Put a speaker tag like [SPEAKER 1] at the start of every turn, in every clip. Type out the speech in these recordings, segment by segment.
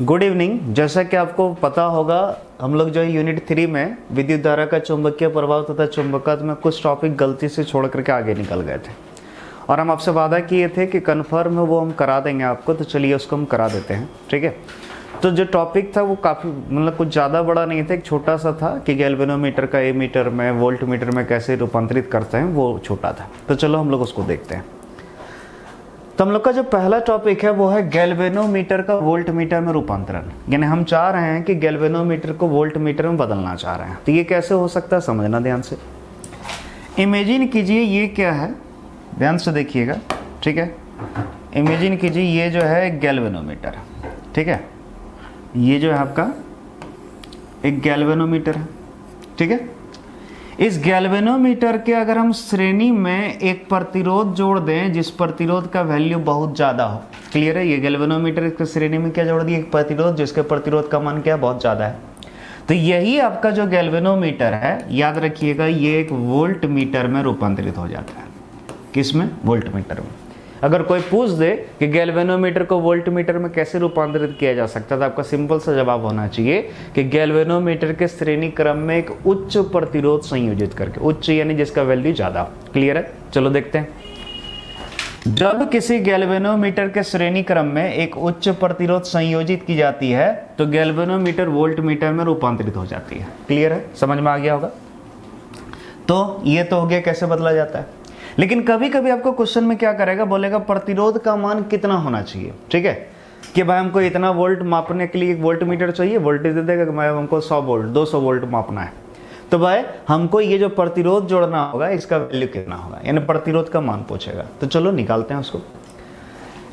[SPEAKER 1] Good evening. जैसा कि आपको पता होगा, हम लोग जो है यूनिट 3 में विद्युत धारा का चुंबकीय प्रभाव तथा चुंबकत्व में कुछ टॉपिक गलती से छोड़ करके आगे निकल गए थे और हम आपसे वादा किए थे कि कन्फर्म है वो हम करा देंगे आपको। तो चलिए उसको हम करा देते हैं, ठीक है। तो जो टॉपिक था वो काफ़ी मतलब कुछ ज़्यादा बड़ा नहीं था, एक छोटा सा था कि गैल्वेनोमीटर का एमीटर में वोल्ट मीटर में कैसे रूपांतरित करते हैं, वो छोटा था। तो चलो हम लोग उसको देखते हैं। तो हम लोग का जो पहला टॉपिक है वो है गैल्वेनोमीटर का वोल्ट मीटर में रूपांतरण। यानी हम चाह रहे हैं कि गैल्वेनोमीटर को वोल्ट मीटर में बदलना चाह रहे हैं। तो ये कैसे हो सकता है, समझना ध्यान से। इमेजिन कीजिए ये क्या है, ध्यान से देखिएगा, ठीक है। इमेजिन कीजिए ये जो है गैल्वेनोमीटर, ठीक है। ये जो है आपका एक गैल्वेनोमीटर है, ठीक है। इस गैल्वेनोमीटर के अगर हम श्रेणी में एक प्रतिरोध जोड़ दें जिस प्रतिरोध का वैल्यू बहुत ज़्यादा हो, क्लियर है। ये गैल्वेनोमीटर इसके श्रेणी में क्या जोड़ दिया, एक प्रतिरोध जिसके प्रतिरोध का मान क्या बहुत ज़्यादा है। तो यही आपका जो गैल्वेनोमीटर है, याद रखिएगा, ये एक वोल्ट मीटर में रूपांतरित हो जाता है। किस में? वोल्ट मीटर में। अगर कोई पूछ दे कि गैल्वेनोमीटर को वोल्ट मीटर में कैसे रूपांतरित किया जा सकता है, तो आपका सिंपल सा जवाब होना चाहिए कि गैल्वेनोमीटर के श्रेणी क्रम में एक उच्च प्रतिरोध संयोजित करके, उच्च यानी जिसका वैल्यू ज्यादा। क्लियर है, चलो देखते हैं। जब किसी गैल्वेनोमीटर के श्रेणी क्रम में एक उच्च प्रतिरोध संयोजित की जाती है तो गैल्वेनोमीटर वोल्ट मीटर में रूपांतरित हो जाती है। क्लियर है, समझ में आ गया होगा। तो ये तो हो गया कैसे बदला जाता है। लेकिन कभी कभी आपको क्वेश्चन में क्या करेगा, बोलेगा प्रतिरोध का मान कितना होना चाहिए, ठीक है। कि भाई हमको इतना वोल्ट मापने के लिए एक वोल्ट मीटर चाहिए, वोल्टेज दे देगा कि भाई हमको 100 वोल्ट 200 वोल्ट मापना है। तो भाई हमको ये जो प्रतिरोध जोड़ना होगा इसका वैल्यू कितना होगा, यानी प्रतिरोध का मान पूछेगा। तो चलो निकालते हैं उसको।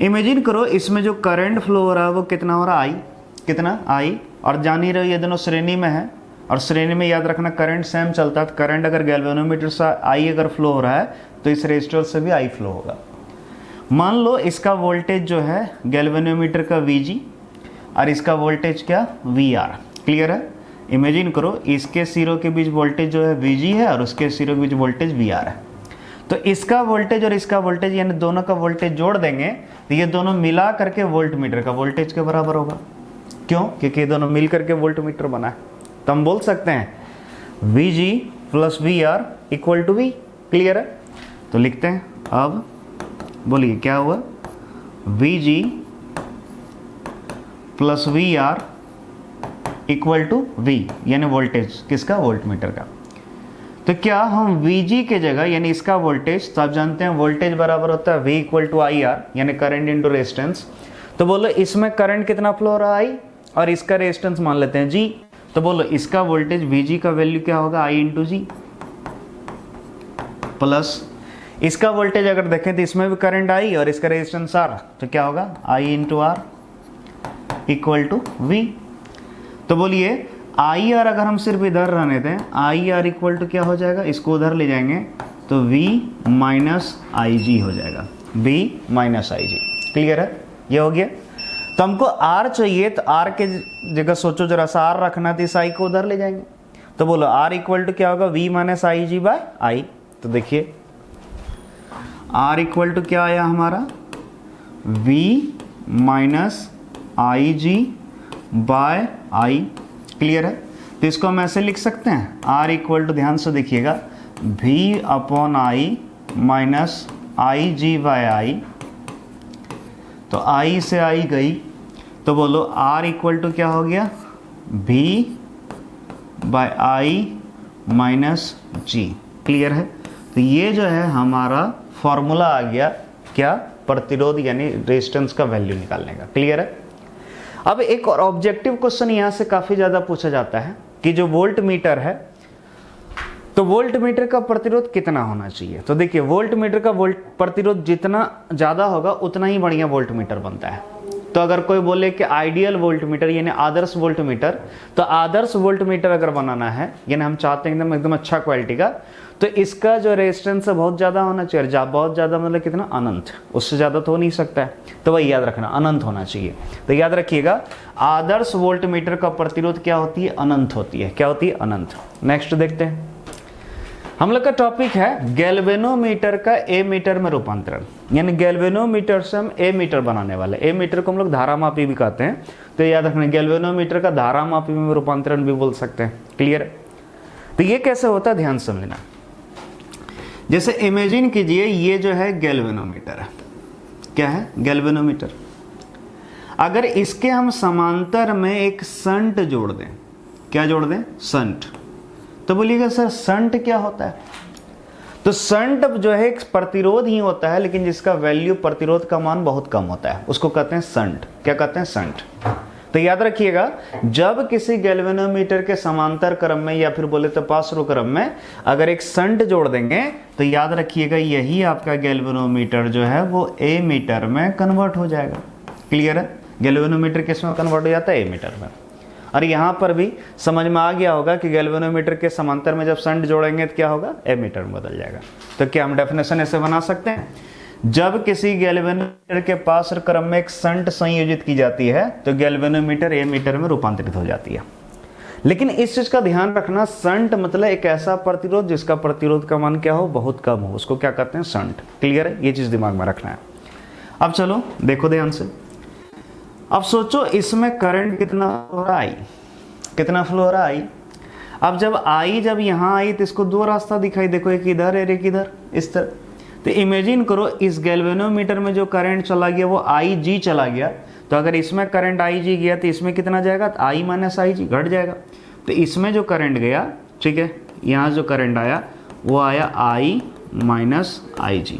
[SPEAKER 1] इमेजिन करो इसमें जो करंट फ्लो हो रहा है वो कितना हो रहा है, आई। कितना? आई। और जान ही रहे ये दोनों श्रेणी में है, और श्रेणी में याद रखना करंट सेम चलता है। करंट अगर गैल्वेनोमीटर से आई अगर फ्लो हो रहा है तो इस रेजिस्टर से भी आई फ्लो होगा। मान लो इसका वोल्टेज जो है गैल्वेनोमीटर का Vg और इसका वोल्टेज क्या, Vr। क्लियर है। इमेजिन करो इसके सिरों के बीच वोल्टेज जो है Vg है और उसके सिरों के बीच वोल्टेज Vr है। तो इसका वोल्टेज और इसका वोल्टेज यानी दोनों का वोल्टेज जोड़ देंगे तो ये दोनों मिला करके वोल्ट मीटर का वोल्टेज के बराबर होगा। क्यों? क्योंकि ये दोनों मिल करके वोल्ट मीटर बना है। तो हम बोल सकते हैं Vg plus Vr equal to V। Clear है, तो लिखते हैं। अब बोलिए क्या हुआ, Vg plus Vr equal to V, यानी वोल्टेज किसका, वोल्ट मीटर का। तो क्या हम Vg के जगह यानी इसका वोल्टेज, तो आप जानते हैं वोल्टेज बराबर होता है V इक्वल टू IR यानी करंट इंटू रेजिस्टेंस। तो बोलो इसमें करंट कितना फ्लो हो रहा है, I, और इसका रेजिस्टेंस मान लेते हैं G। तो बोलो इसका वोल्टेज Vg का वैल्यू क्या होगा, I इंटू जी, प्लस इसका वोल्टेज अगर देखें तो इसमें भी करंट आई और इसका रेजिस्टेंस R, तो क्या होगा, I into R equal to V। तो बोलिए IR अगर हम सिर्फ इधर रहने दें, IR इक्वल टू क्या हो जाएगा, इसको उधर ले जाएंगे तो V माइनस IG हो जाएगा, V माइनस IG। क्लियर है, ये हो गया। तो हमको R चाहिए, तो R के जगह सोचो जरा सा, R रखना तो इस I को उधर ले जाएंगे। तो बोलो R इक्वल टू क्या होगा, V minus IG by I। तो देखिए R इक्वल टू क्या आया हमारा, V minus IG by I। Clear है, तो इसको हम ऐसे लिख सकते हैं, R इक्वल टू, ध्यान से देखिएगा, V upon I minus IG by I। तो I से I गई, तो बोलो R इक्वल टू क्या हो गया, V by I minus G। Clear है, तो ये जो है हमारा फॉर्मूला आ गया, क्या, प्रतिरोध यानी रेजिस्टेंस का वैल्यू निकालने का। क्लियर है। अब एक और ऑब्जेक्टिव क्वेश्चन यहाँ से काफ़ी ज़्यादा पूछा जाता है कि जो वोल्ट मीटर है, तो वोल्ट मीटर का प्रतिरोध कितना होना चाहिए। तो देखिए वोल्ट मीटर का प्रतिरोध जितना ज़्यादा होगा उतना ही बढ़िया वोल्ट मीटर बनता है। तो अगर कोई बोले कि आइडियल वोल्ट मीटर यानी आदर्श वोल्ट मीटर, तो आदर्श वोल्ट मीटर अगर बनाना है यानी हम चाहते हैं एकदम अच्छा क्वालिटी का, तो इसका जो रेजिस्टेंस है बहुत ज़्यादा होना चाहिए। बहुत ज़्यादा मतलब कितना, अनंत, उससे ज़्यादा तो हो नहीं सकता है। तो वही याद रखना, अनंत होना चाहिए। तो याद रखिएगा आदर्श वोल्ट मीटर का प्रतिरोध क्या होती है, अनंत होती है। क्या होती है, अनंत। नेक्स्ट देखते हैं। हम लोग का टॉपिक है गैल्वेनोमीटर का ए मीटर में रूपांतरण, यानी गैल्वेनोमीटर से हम ए मीटर बनाने वाले। ए मीटर को हम लोग धारामापी भी कहते हैं, तो याद रखना गैल्वेनोमीटर का धारामापी में रूपांतरण भी बोल सकते हैं। क्लियर है? तो ये कैसे होता है ध्यान समझना। जैसे इमेजिन कीजिए ये जो है गैल्वेनोमीटर है, क्या है? गैल्वेनोमीटर। अगर इसके हम समांतर में एक शंट जोड़ दें, क्या जोड़ दें? शंट। तो बोलिएगा सर शंट क्या होता है? तो शंट जो है एक प्रतिरोध ही होता है, लेकिन जिसका वैल्यू प्रतिरोध का मान बहुत कम होता है, उसको कहते हैं शंट। क्या कहते हैं? शंट। तो याद रखिएगा, जब किसी गैल्वेनोमीटर के समांतर क्रम में या फिर बोले तो पार्श्व क्रम में अगर एक शंट जोड़ देंगे तो याद रखिएगा यही आपका गैल्वेनोमीटर जो है वो ए मीटर में कन्वर्ट हो जाएगा। क्लियर है? गैल्वेनोमीटर किस में कन्वर्ट हो जाता है? ए मीटर में। और यहाँ पर भी समझ में आ गया होगा कि गैल्वेनोमीटर के समांतर में जब शंट जोड़ेंगे तो क्या होगा? ए मीटर में बदल जाएगा। तो क्या हम डेफिनेशन ऐसे बना सकते हैं, जब किसी गैल्वेनोमीटर के पार्श्व क्रम में एक शंट संयोजित की जाती है तो गैल्वेनोमीटर ए मीटर में रूपांतरित हो जाती है। लेकिन इस चीज का ध्यान रखना, शंट मतलब एक ऐसा प्रतिरोध जिसका प्रतिरोध का मान क्या हो? बहुत कम हो, उसको क्या कहते हैं? शंट। क्लियर है? ये चीज दिमाग में रखना है। अब चलो देखो ध्यान से। अब सोचो इसमें करंट कितना हो रहा है? कितना फ्लो हो रहा है? अब जब यहाँ आई तो इसको दो रास्ता दिखाई, देखो एक इधर है एक इधर, इस तरह। तो इमेजिन करो इस गैल्वेनोमीटर में जो करंट चला गया वो आई जी चला गया, तो अगर इसमें करंट आई जी गया तो इसमें कितना जाएगा? तो आई माइनस आई जी घट जाएगा। तो इसमें जो करंट गया, ठीक है, यहाँ जो करंट आया वो आया आई माइनस आई जी।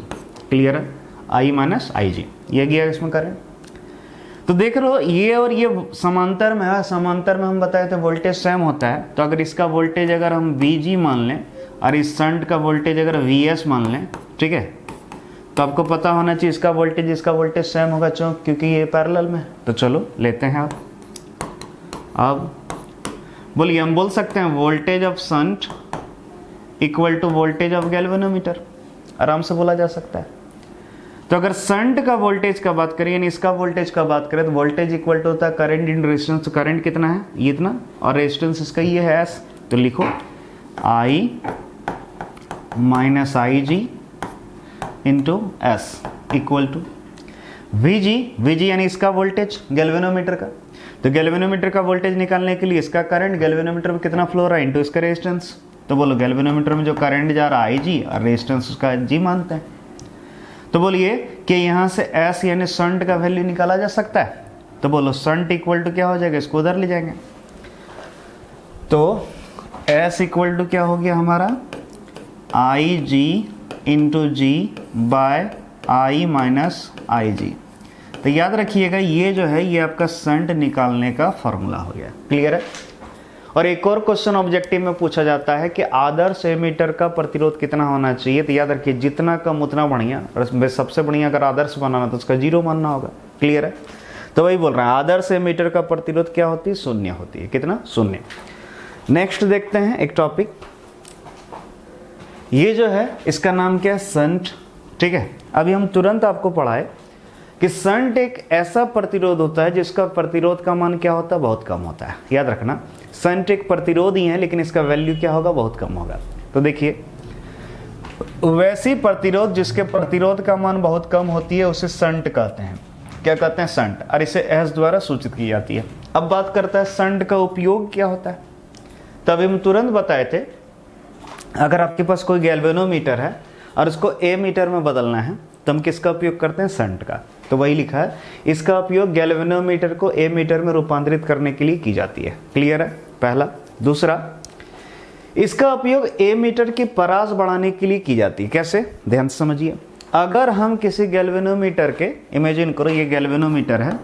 [SPEAKER 1] क्लियर है? आई माइनस आई जी, ये गया इसमें करंट। तो देख रहे हो ये और ये समांतर में है, समांतर में हम बताए थे वोल्टेज सेम होता है। तो अगर इसका वोल्टेज अगर हम VG मान लें और इस शंट का वोल्टेज अगर VS मान लें, ठीक है, तो आपको पता होना चाहिए इसका वोल्टेज सेम होगा, क्योंकि ये पैरेलल में। तो चलो लेते हैं अब बोलिए, हम बोल सकते हैं voltage of shunt equal to voltage of galvanometer, आराम से बोला जा सकता है। तो अगर शंट का वोल्टेज का बात करें यानी इसका वोल्टेज का बात करें तो वोल्टेज इक्वल टू होता है करंट इन रेजिस्टेंस। तो करंट कितना है? ये इतना, और रेजिस्टेंस इसका ये है S। तो लिखो I minus I G into S equal to VG यानी इसका वोल्टेज गैल्वेनोमीटर का। तो गैल्वेनोमीटर का वोल्टेज निकालने के लिए इसका करंट गैल्वेनोमीटर में कितना फ्लो रहा है इंटू इसका रेजिस्टेंस। तो बोलो गैल्वेनोमीटर में जो करंट जा रहा है IG और रेजिस्टेंस उसका G मानते हैं। तो बोलिए कि यहाँ से S यानी शंट का वैल्यू निकाला जा सकता है। तो बोलो शंट इक्वल टू क्या हो जाएगा? इसको उधर ले जाएंगे तो S इक्वल टू क्या हो गया हमारा? IG into ji bye I minus I जी। तो याद रखिएगा ये जो है ये आपका शंट निकालने का फॉर्मूला हो गया। क्लियर है? और एक और क्वेश्चन ऑब्जेक्टिव में पूछा जाता है कि आदर्श एमीटर का प्रतिरोध कितना होना चाहिए। तो याद रखिए जितना कम उतना बढ़िया, और सबसे बढ़िया अगर आदर्श बनाना तो उसका 0 मानना होगा। क्लियर है? तो वही बोल रहे हैं आदर्श एमीटर का प्रतिरोध क्या होती है? 0 होती है। कितना? 0। नेक्स्ट देखते हैं एक टॉपिक, ये जो है इसका नाम क्या है? शंट। ठीक है, अभी हम तुरंत आपको पढ़ाए कि शंट एक ऐसा प्रतिरोध होता है जिसका प्रतिरोध का मान क्या होता है? बहुत कम होता है। याद रखना शंट एक प्रतिरोध ही है लेकिन इसका वैल्यू क्या होगा? बहुत कम होगा। तो देखिए वैसी प्रतिरोध जिसके प्रतिरोध का मान बहुत कम होती है उसे शंट कहते हैं। क्या कहते हैं? शंट। और इसे S द्वारा सूचित की जाती है। अब बात करता है शंट का उपयोग क्या होता है। तब हम तुरंत बताए थे अगर आपके पास कोई गैल्वेनोमीटर है और उसको ए मीटर में बदलना है तो हम किसका उपयोग करते हैं? शंट का। तो वही लिखा है इसका उपयोग गैल्वेनोमीटर को ए मीटर में रूपांतरित करने के लिए की जाती है। क्लियर है? पहला। दूसरा, इसका उपयोग ए मीटर की परास बढ़ाने के लिए की जाती है। कैसे? ध्यान से समझिए। अगर हम किसी गैल्वेनोमीटर के, इमेजिन करो ये गैल्वेनोमीटर है,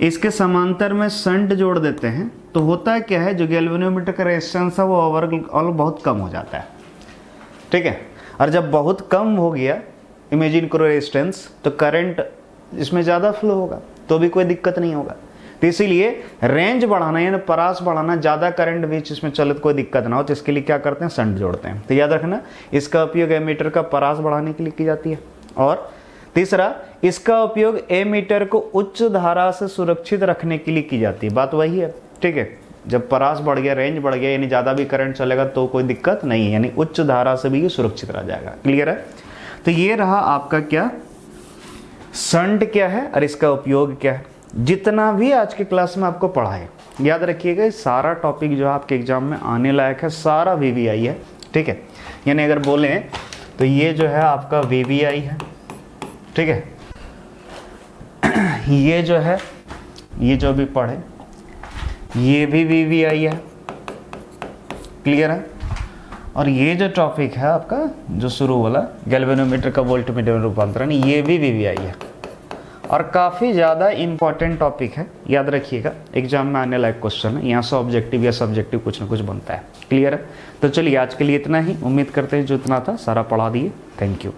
[SPEAKER 1] इसके समांतर में शंट जोड़ देते हैं तो होता है क्या है? जो गैल्वेनोमीटर का रेजिस्टेंस है वो ओवरऑल बहुत कम हो जाता है। ठीक है, और जब बहुत कम हो गया इमेजिन करो रेजिस्टेंस, तो करंट इसमें ज़्यादा फ्लो होगा तो भी कोई दिक्कत नहीं होगा। तो इसीलिए रेंज बढ़ाना यानी परास बढ़ाना, ज़्यादा करंट बीच इसमें चले तो कोई दिक्कत ना हो, तो इसके लिए क्या करते हैं? शंट जोड़ते हैं। तो याद रखना इसका उपयोग एमीटर का परास बढ़ाने के लिए की जाती है। और तीसरा, इसका उपयोग एमीटर को उच्च धारा से सुरक्षित रखने के लिए की जाती है। बात वही है। ठीक है, जब परास बढ़ गया, रेंज बढ़ गया, यानी ज़्यादा भी करंट चलेगा तो कोई दिक्कत नहीं है, यानी उच्च धारा से भी ये सुरक्षित रह जाएगा। क्लियर है? तो ये रहा आपका क्या शंट क्या है और इसका उपयोग क्या है। जितना भी आज के क्लास में आपको पढ़ा है, याद रखिएगा सारा टॉपिक जो आपके एग्जाम में आने लायक है, सारा वीवीआई है। ठीक है, यानी अगर बोलें तो ये जो है आपका वीवीआई है। ठीक है, ये जो है, ये जो भी पढ़े ये भी वीवीआई है। क्लियर है? और ये जो टॉपिक है आपका जो शुरू वाला गैल्वेनोमीटर का वोल्टमीटर में रूपांतरण, ये भी वीवीआई है और काफ़ी ज़्यादा इंपॉर्टेंट टॉपिक है। याद रखिएगा एग्जाम में आने लायक क्वेश्चन है, यहाँ से ऑब्जेक्टिव या सब्जेक्टिव कुछ ना कुछ बनता है। क्लियर है? तो चलिए आज के लिए इतना ही। उम्मीद करते हैं जो इतना था सारा पढ़ा दिए। Thank you.